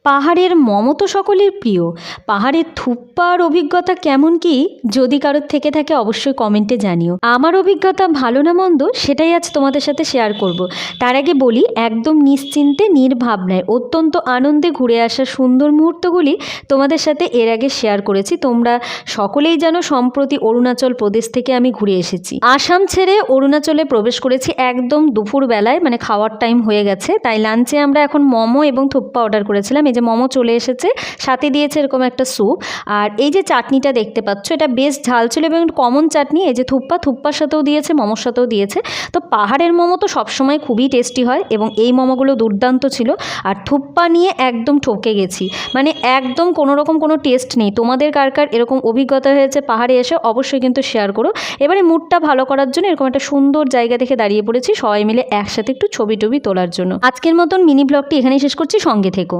পাহাড়ের মোমো তো সকলের প্রিয়। পাহাড়ের থুপ্পার অভিজ্ঞতা কেমন কি যদি কারোর থেকে থাকে অবশ্যই কমেন্টে জানিও। আমার অভিজ্ঞতা ভালো না মন্দ সেটাই আজ তোমাদের সাথে শেয়ার করব। তার আগে বলি, একদম নিশ্চিন্তে নির্ভাবনায় অত্যন্ত আনন্দে ঘুরে আসা সুন্দর মুহূর্তগুলি তোমাদের সাথে এর আগে শেয়ার করেছি। তোমরা সকলেই জানো সম্প্রতি অরুণাচল প্রদেশ থেকে আমি ঘুরে এসেছি। আসাম ছেড়ে অরুণাচলে প্রবেশ করেছি একদম দুপুরবেলায়, মানে খাওয়ার টাইম হয়ে গেছে। তাই লাঞ্চে আমরা এখন মোমো এবং থুপ্পা অর্ডার করেছিলাম। এই যে মোমো চলে এসেছে, সাথে দিয়েছে এরকম একটা স্যুপ। আর এই যে চাটনিটা দেখতে পাচ্ছ, এটা বেশ ঝাল ছিল এবং কমন চাটনি। এই যে থুপ্পার সাথেও দিয়েছে, মোমোর সাথেও দিয়েছে। তো পাহাড়ের মোমো তো সবসময় খুবই টেস্টি হয় এবং এই মোমোগুলো দুর্দান্ত ছিল। আর থুপ্পা নিয়ে একদম ঠকে গেছি, মানে একদম কোনো রকম কোনো টেস্ট নেই। তোমাদের কার কার এরকম অভিজ্ঞতা হয়েছে পাহাড়ে এসে অবশ্যই কিন্তু শেয়ার করো। এবারে মুডটা ভালো করার জন্য এরকম একটা সুন্দর জায়গা দেখে দাঁড়িয়ে পড়েছি সবাই মিলে একসাথে একটু ছবি টবি তোলার জন্য। আজকের মতন মিনি ব্লগটি এখানেই শেষ করছি, সঙ্গে থেকো।